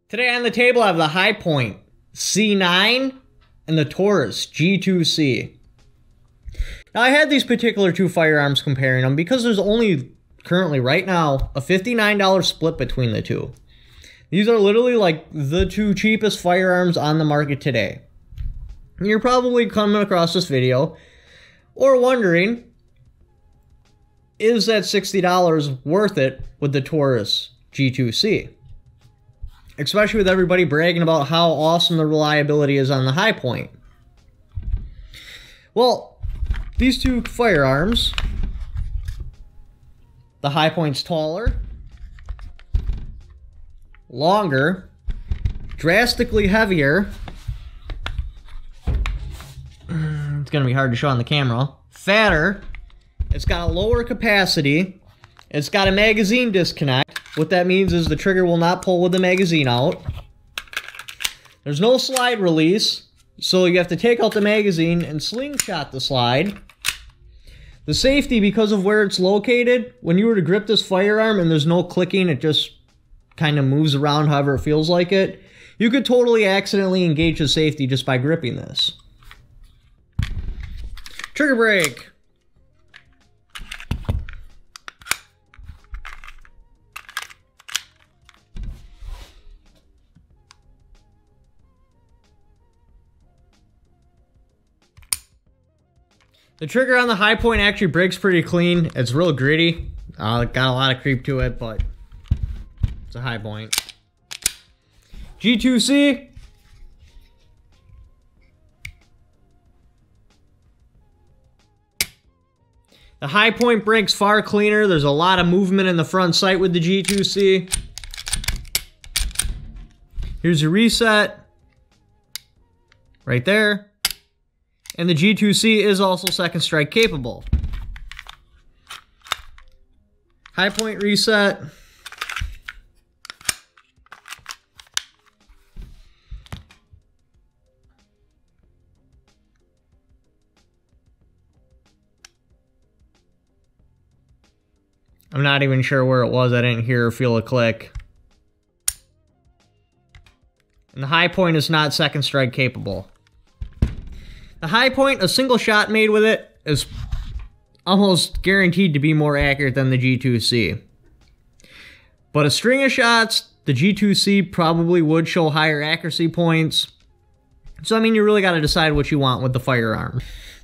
Today on the table I have the High Point C9 and the Taurus G2C. Now I had these particular two firearms comparing them because there's only currently right now a $59 split between the two. These are literally like the two cheapest firearms on the market today. And you're probably coming across this video or wondering, is that $60 worth it with the Taurus G2C? Especially with everybody bragging about how awesome the reliability is on the High Point. Well, these two firearms, the High Point's taller, longer, drastically heavier. It's going to be hard to show on the camera. Fatter. It's got a lower capacity. It's got a magazine disconnect. What that means is the trigger will not pull with the magazine out. There's no slide release, so you have to take out the magazine and slingshot the slide. The safety, because of where it's located, when you were to grip this firearm and there's no clicking, it just kind of moves around however it feels like it, you could totally accidentally engage the safety just by gripping this. Trigger brake. The trigger on the High Point actually breaks pretty clean. It's real gritty. Got a lot of creep to it, but it's a High Point. G2C. The High Point breaks far cleaner. There's a lot of movement in the front sight with the G2C. Here's your reset. Right there. And the G2C is also second strike capable. High Point reset. I'm not even sure where it was. I didn't hear or feel a click. And the High Point is not second strike capable. The High Point, a single shot made with it is almost guaranteed to be more accurate than the G2C. But a string of shots, the G2C probably would show higher accuracy points. So, I mean, you really got to decide what you want with the firearm.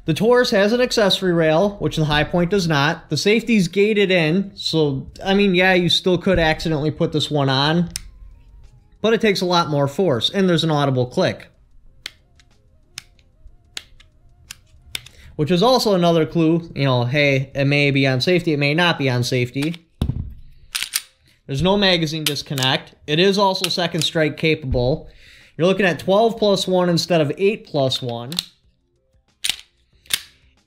The Taurus has an accessory rail, which the High Point does not. The safety's gated in, so, I mean, yeah, you still could accidentally put this one on. But it takes a lot more force, and there's an audible click. Which is also another clue, you know, hey, it may be on safety, it may not be on safety. There's no magazine disconnect. It is also second strike capable. You're looking at 12+1 instead of 8+1.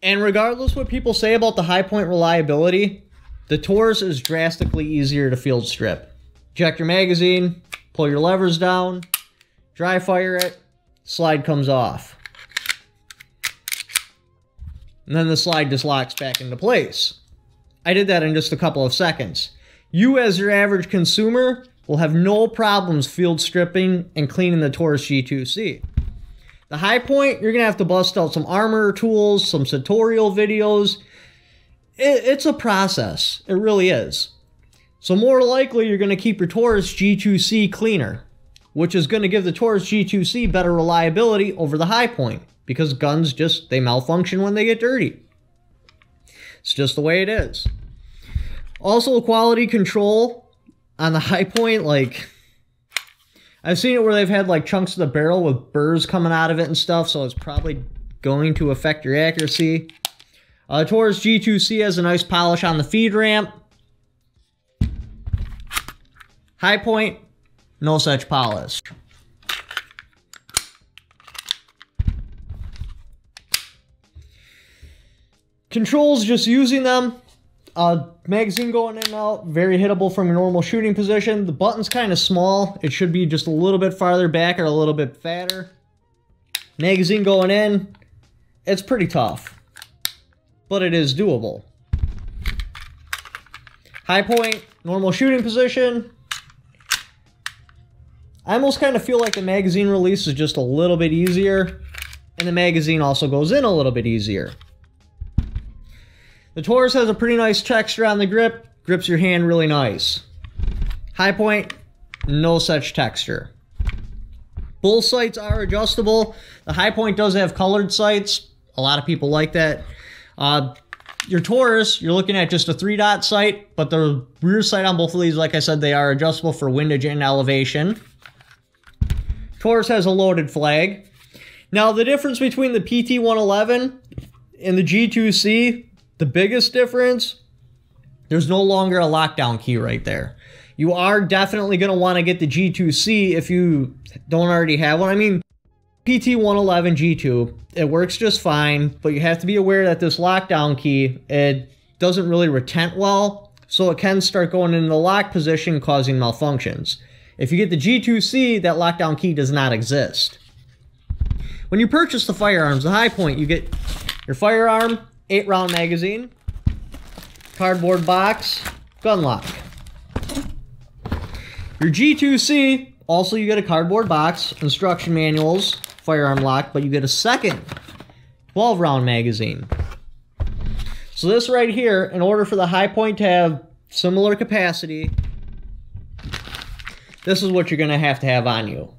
And regardless what people say about the High Point reliability, the Taurus is drastically easier to field strip. Eject your magazine, pull your levers down, dry fire it, slide comes off. And then the slide just locks back into place. I did that in just a couple of seconds. You, as your average consumer, will have no problems field stripping and cleaning the Taurus G2C. The High Point, you're going to have to bust out some armor tools, some tutorial videos. It's a process. It really is. So more likely, you're going to keep your Taurus G2C cleaner, which is going to give the Taurus G2C better reliability over the High Point. Because guns just, they malfunction when they get dirty. It's just the way it is. Also, quality control on the High Point, like, I've seen it where they've had like chunks of the barrel with burrs coming out of it and stuff, so it's probably going to affect your accuracy. Taurus G2C has a nice polish on the feed ramp. High Point, no such polish. Controls, just using them. Magazine going in and out, very hittable from your normal shooting position. The button's kind of small. It should be just a little bit farther back or a little bit fatter. Magazine going in, it's pretty tough, but it is doable. High Point, normal shooting position. I almost kind of feel like the magazine release is just a little bit easier, and the magazine also goes in a little bit easier. The Taurus has a pretty nice texture on the grip, grips your hand really nice. High point, no such texture. Both sights are adjustable. The High point does have colored sights. A lot of people like that. Your Taurus, you're looking at just a 3-dot sight, but the rear sight on both of these, like I said, they are adjustable for windage and elevation. Taurus has a loaded flag. Now, the difference between the PT-111 and the G2C, the biggest difference, there's no longer a lockdown key right there. You are definitely going to want to get the G2C if you don't already have one. I mean, PT-111 G2, it works just fine, but you have to be aware that this lockdown key, it doesn't really retent well, so it can start going into the lock position, causing malfunctions. If you get the G2C, that lockdown key does not exist. When you purchase the firearms, the High point, you get your firearm, 8-round magazine, cardboard box, gun lock. Your G2C, also you get a cardboard box, instruction manuals, firearm lock, but you get a second 12-round magazine. So this right here, in order for the High point to have similar capacity, this is what you're going to have on you.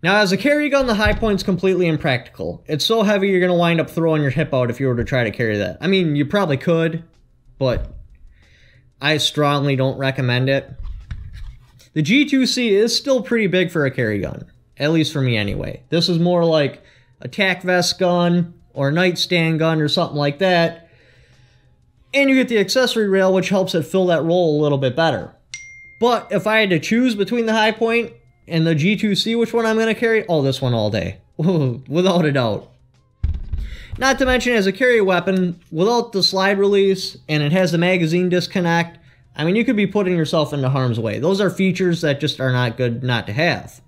Now, as a carry gun, the High point's completely impractical. It's so heavy you're going to wind up throwing your hip out if you were to try to carry that. I mean, you probably could, but I strongly don't recommend it. The G2C is still pretty big for a carry gun, at least for me anyway. This is more like a tack vest gun or a nightstand gun or something like that. And you get the accessory rail, which helps it fill that role a little bit better. But if I had to choose between the High point and the G2C, which one I'm going to carry? Oh, this one all day. Without a doubt. Not to mention, as a carry weapon, without the slide release, and it has the magazine disconnect, I mean, you could be putting yourself into harm's way. Those are features that just are not good not to have.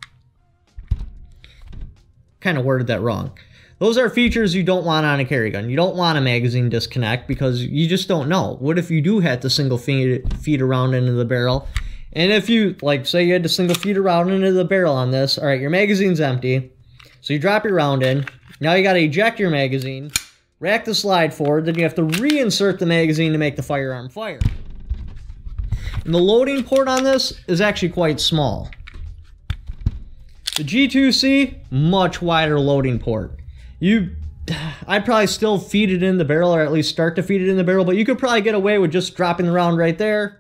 Kind of worded that wrong. Those are features you don't want on a carry gun. You don't want a magazine disconnect because you just don't know. What if you do have to single feed around into the barrel? And if you, like, say you had to single feed around into the barrel on this, all right, your magazine's empty. So you drop your round in. Now you got to eject your magazine, rack the slide forward, then you have to reinsert the magazine to make the firearm fire. And the loading port on this is actually quite small. The G2C, much wider loading port. I'd probably still feed it in the barrel, or at least start to feed it in the barrel, but you could probably get away with just dropping the round right there,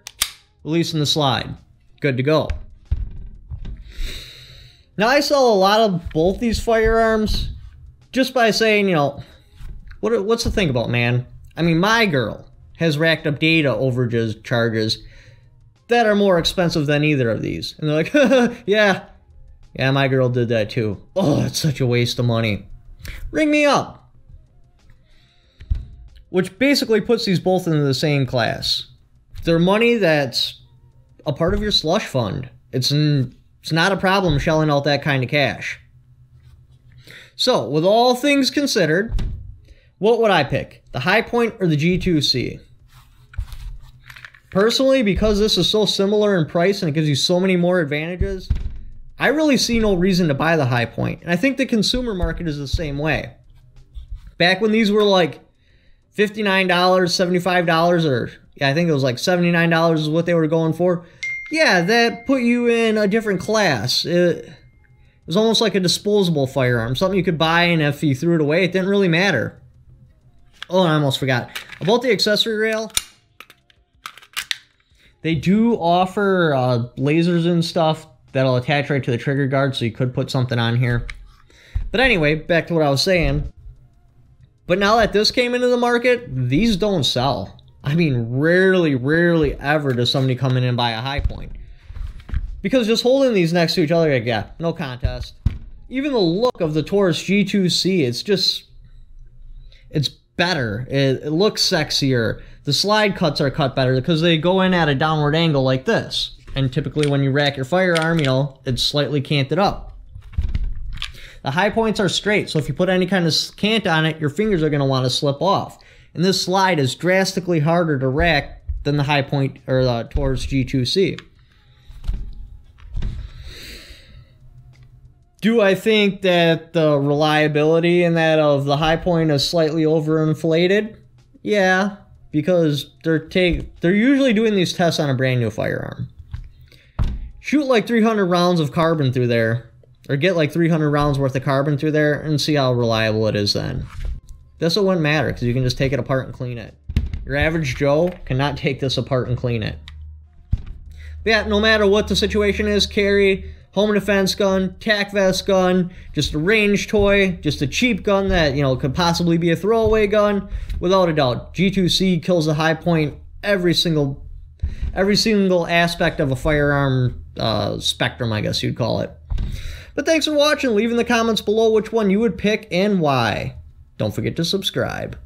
releasing the slide. Good to go. Now, I sell a lot of both these firearms just by saying, you know, what's the thing about, man? I mean, my girl has racked up data overages charges that are more expensive than either of these. And they're like, yeah, my girl did that too. Oh, it's such a waste of money. Ring me up. Which basically puts these both into the same class. They're money that's a part of your slush fund. It's not a problem shelling out that kind of cash. So, with all things considered, what would I pick? The High point or the G2C? Personally, because this is so similar in price and it gives you so many more advantages, I really see no reason to buy the High point. And I think the consumer market is the same way. Back when these were like $59, $75, or yeah, I think it was like $79 is what they were going for. Yeah, that put you in a different class. It was almost like a disposable firearm, something you could buy, and if you threw it away, it didn't really matter. Oh, and I almost forgot. About the accessory rail, they do offer lasers and stuff that'll attach right to the trigger guard, so you could put something on here. But anyway, back to what I was saying. But now that this came into the market, these don't sell. I mean, rarely ever does somebody come in and buy a High point. Because just holding these next to each other, like, yeah, no contest. Even the look of the Taurus G2C, it's better. It looks sexier. The slide cuts are cut better because they go in at a downward angle like this. And typically when you rack your firearm, you know, it's slightly canted up. The High points are straight, so if you put any kind of cant on it, your fingers are going to want to slip off. And this slide is drastically harder to rack than the High point or the Taurus G2C. Do I think that the reliability in that of the high point is slightly overinflated? Yeah, because they're usually doing these tests on a brand new firearm. Shoot like 300 rounds of carbon through there, or get like 300 rounds worth of carbon through there, and see how reliable it is then. This wouldn't matter, because you can just take it apart and clean it. Your average Joe cannot take this apart and clean it. But yeah, no matter what the situation is, carry home defense gun, tac vest gun, just a range toy, just a cheap gun that, you know, could possibly be a throwaway gun, without a doubt. G2C kills the high point every single aspect of a firearm spectrum, I guess you'd call it. But thanks for watching. Leave in the comments below which one you would pick and why. Don't forget to subscribe.